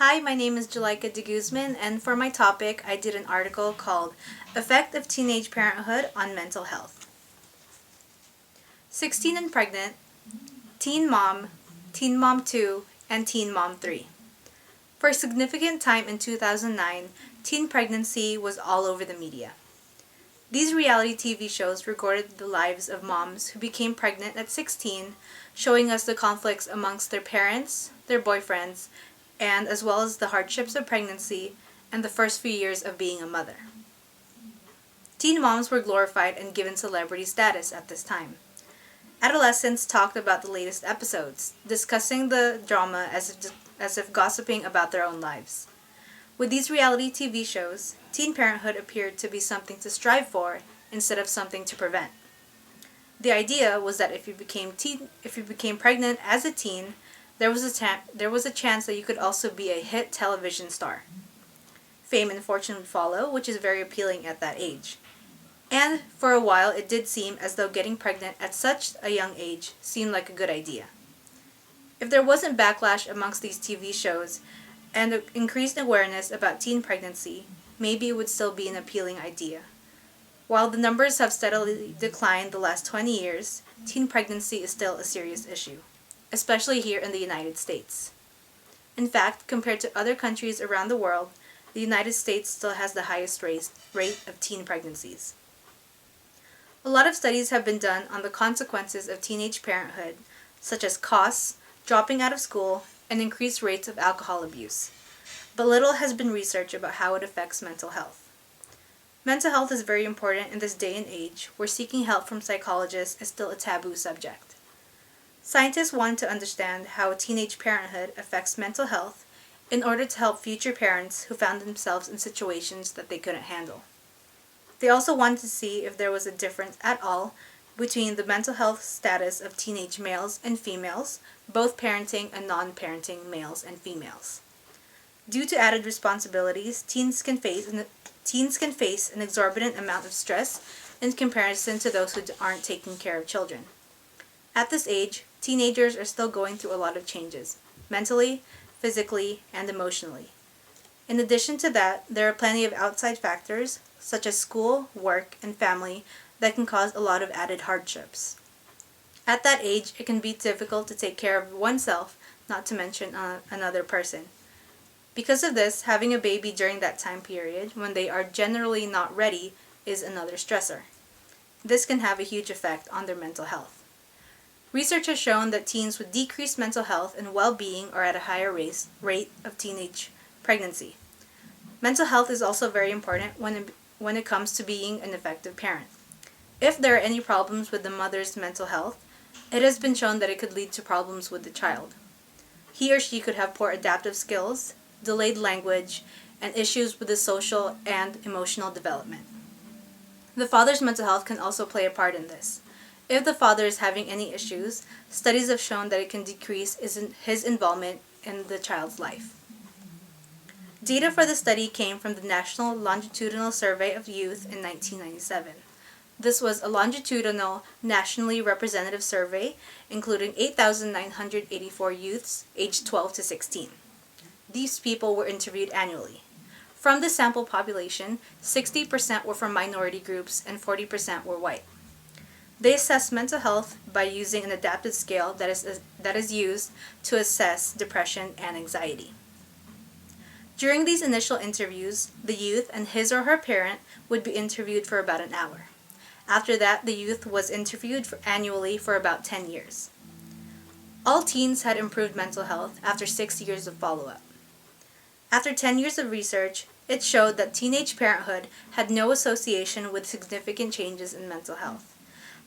Hi, my name is Julika de Guzman, and for my topic, I did an article called Effect of Teenage Parenthood on Mental Health. 16 and Pregnant, Teen Mom 2, and Teen Mom 3. For a significant time in 2009, teen pregnancy was all over the media. These reality TV shows recorded the lives of moms who became pregnant at 16, showing us the conflicts amongst their parents, their boyfriends, and as well as the hardships of pregnancy and the first few years of being a mother. Teen moms were glorified and given celebrity status at this time. Adolescents talked about the latest episodes, discussing the drama as if gossiping about their own lives. With these reality TV shows, teen parenthood appeared to be something to strive for instead of something to prevent. The idea was that if you became pregnant as a teen, there was a chance that you could also be a hit television star. Fame and fortune would follow, which is very appealing at that age. And for a while, it did seem as though getting pregnant at such a young age seemed like a good idea. If there wasn't backlash amongst these TV shows and increased awareness about teen pregnancy, maybe it would still be an appealing idea. While the numbers have steadily declined the last 20 years, teen pregnancy is still a serious issue, especially here in the United States. In fact, compared to other countries around the world, the United States still has the highest rate of teen pregnancies. A lot of studies have been done on the consequences of teenage parenthood, such as costs, dropping out of school, and increased rates of alcohol abuse. But little has been researched about how it affects mental health. Mental health is very important in this day and age where seeking help from psychologists is still a taboo subject. Scientists want to understand how teenage parenthood affects mental health in order to help future parents who found themselves in situations that they couldn't handle. They also wanted to see if there was a difference at all between the mental health status of teenage males and females, both parenting and non-parenting males and females. Due to added responsibilities, teens can face an exorbitant amount of stress in comparison to those who aren't taking care of children. At this age, teenagers are still going through a lot of changes, mentally, physically, and emotionally. In addition to that, there are plenty of outside factors, such as school, work, and family, that can cause a lot of added hardships. At that age, it can be difficult to take care of oneself, not to mention another person. Because of this, having a baby during that time period, when they are generally not ready, is another stressor. This can have a huge effect on their mental health. Research has shown that teens with decreased mental health and well-being are at a higher rate of teenage pregnancy. Mental health is also very important when it comes to being an effective parent. If there are any problems with the mother's mental health, it has been shown that it could lead to problems with the child. He or she could have poor adaptive skills, delayed language, and issues with the social and emotional development. The father's mental health can also play a part in this. If the father is having any issues, studies have shown that it can decrease his involvement in the child's life. Data for the study came from the National Longitudinal Survey of Youth in 1997. This was a longitudinal, nationally representative survey, including 8,984 youths aged 12 to 16. These people were interviewed annually. From the sample population, 60% were from minority groups and 40% were white. They assessed mental health by using an adaptive scale that is used to assess depression and anxiety. During these initial interviews, the youth and his or her parent would be interviewed for about an hour. After that, the youth was interviewed annually for about 10 years. All teens had improved mental health after 6 years of follow-up. After 10 years of research, it showed that teenage parenthood had no association with significant changes in mental health.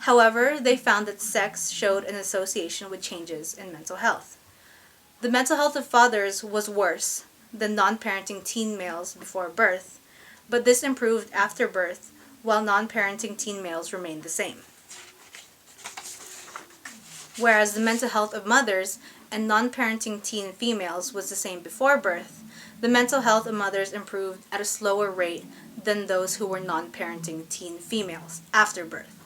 However, they found that sex showed an association with changes in mental health. The mental health of fathers was worse than non-parenting teen males before birth, but this improved after birth, while non-parenting teen males remained the same. Whereas the mental health of mothers and non-parenting teen females was the same before birth, the mental health of mothers improved at a slower rate than those who were non-parenting teen females after birth.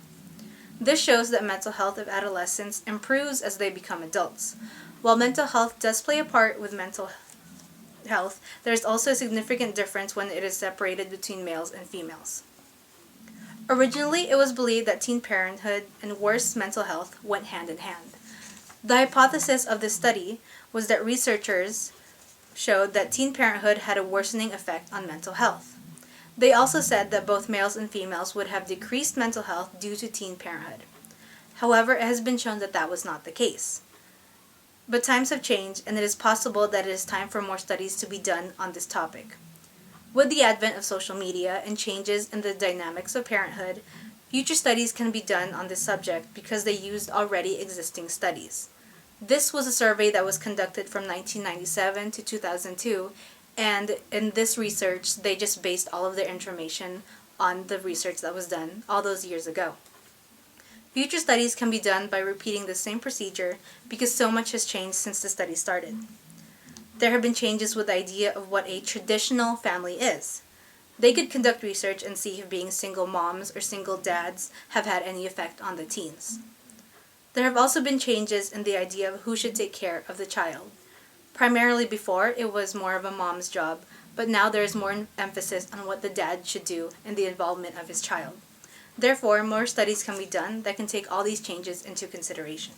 This shows that mental health of adolescents improves as they become adults. While mental health does play a part with mental health, there is also a significant difference when it is separated between males and females. Originally, it was believed that teen parenthood and worse mental health went hand in hand. The hypothesis of this study was that researchers showed that teen parenthood had a worsening effect on mental health. They also said that both males and females would have decreased mental health due to teen parenthood. However, it has been shown that that was not the case. But times have changed, and it is possible that it is time for more studies to be done on this topic. With the advent of social media and changes in the dynamics of parenthood, future studies can be done on this subject because they used already existing studies. This was a survey that was conducted from 1997 to 2002, and in this research, they just based all of their information on the research that was done all those years ago. Future studies can be done by repeating the same procedure because so much has changed since the study started. There have been changes with the idea of what a traditional family is. They could conduct research and see if being single moms or single dads have had any effect on the teens. There have also been changes in the idea of who should take care of the child. Primarily before, it was more of a mom's job, but now there is more emphasis on what the dad should do and the involvement of his child. Therefore, more studies can be done that can take all these changes into consideration.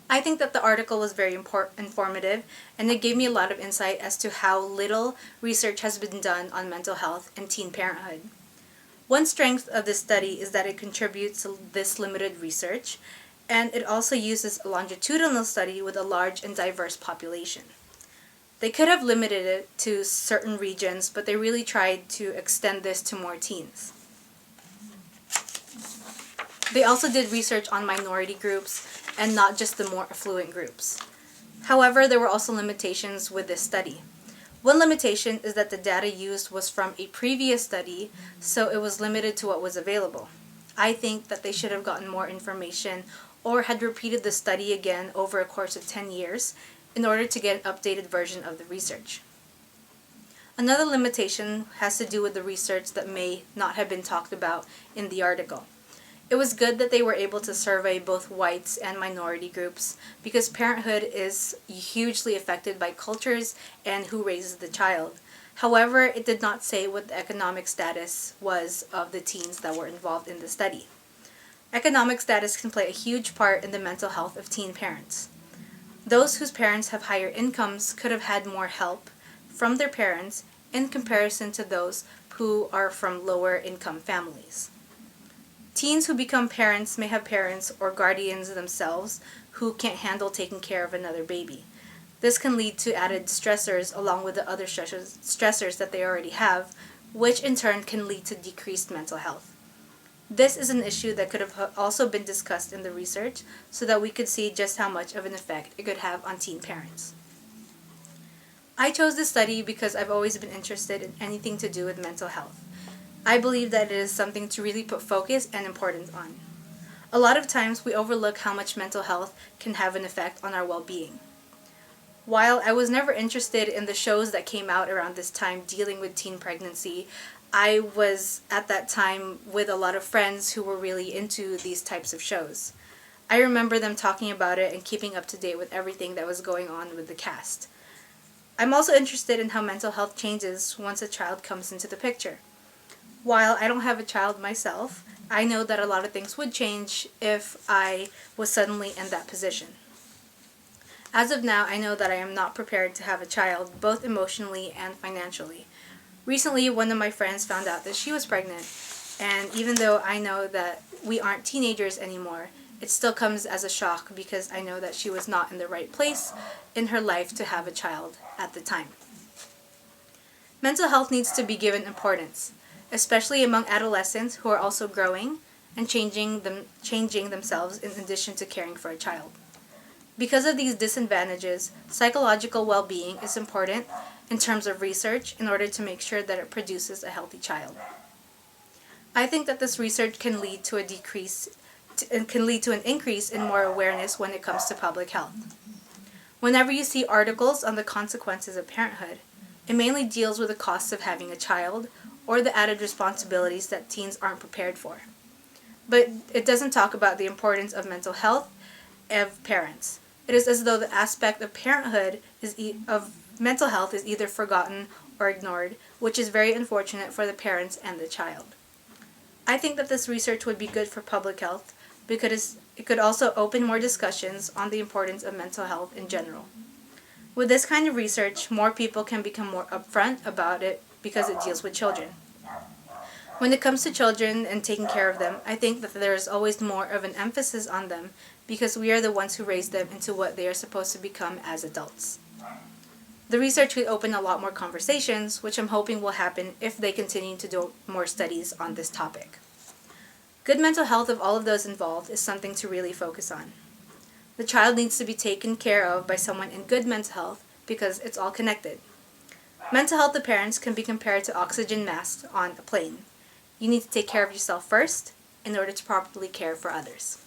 I think that the article was very informative, and it gave me a lot of insight as to how little research has been done on mental health and teen parenthood. One strength of this study is that it contributes to this limited research, and it also uses a longitudinal study with a large and diverse population. They could have limited it to certain regions, but they really tried to extend this to more teens. They also did research on minority groups and not just the more affluent groups. However, there were also limitations with this study. One limitation is that the data used was from a previous study, so it was limited to what was available. I think that they should have gotten more information or had repeated the study again over a course of 10 years in order to get an updated version of the research. Another limitation has to do with the research that may not have been talked about in the article. It was good that they were able to survey both whites and minority groups because parenthood is hugely affected by cultures and who raises the child. However, it did not say what the economic status was of the teens that were involved in the study. Economic status can play a huge part in the mental health of teen parents. Those whose parents have higher incomes could have had more help from their parents in comparison to those who are from lower income families. Teens who become parents may have parents or guardians themselves who can't handle taking care of another baby. This can lead to added stressors along with the other stressors that they already have, which in turn can lead to decreased mental health. This is an issue that could have also been discussed in the research so that we could see just how much of an effect it could have on teen parents. I chose this study because I've always been interested in anything to do with mental health. I believe that it is something to really put focus and importance on. A lot of times we overlook how much mental health can have an effect on our well-being. While I was never interested in the shows that came out around this time dealing with teen pregnancy, I was at that time with a lot of friends who were really into these types of shows. I remember them talking about it and keeping up to date with everything that was going on with the cast. I'm also interested in how mental health changes once a child comes into the picture. While I don't have a child myself, I know that a lot of things would change if I was suddenly in that position. As of now, I know that I am not prepared to have a child, both emotionally and financially. Recently, one of my friends found out that she was pregnant, and even though I know that we aren't teenagers anymore, it still comes as a shock because I know that she was not in the right place in her life to have a child at the time. Mental health needs to be given importance, especially among adolescents who are also growing and changing themselves in addition to caring for a child. Because of these disadvantages, psychological well-being is important in terms of research in order to make sure that it produces a healthy child. I think that this research can lead to an increase in more awareness when it comes to public health. Whenever you see articles on the consequences of parenthood, it mainly deals with the costs of having a child or the added responsibilities that teens aren't prepared for. But it doesn't talk about the importance of mental health of parents. It is as though the aspect of parenthood of mental health is either forgotten or ignored, which is very unfortunate for the parents and the child. I think that this research would be good for public health because it could also open more discussions on the importance of mental health in general. With this kind of research, more people can become more upfront about it because it deals with children. When it comes to children and taking care of them, I think that there is always more of an emphasis on them because we are the ones who raise them into what they are supposed to become as adults. The research could open a lot more conversations, which I'm hoping will happen if they continue to do more studies on this topic. Good mental health of all of those involved is something to really focus on. The child needs to be taken care of by someone in good mental health because it's all connected. Mental health of parents can be compared to oxygen masks on a plane. You need to take care of yourself first in order to properly care for others.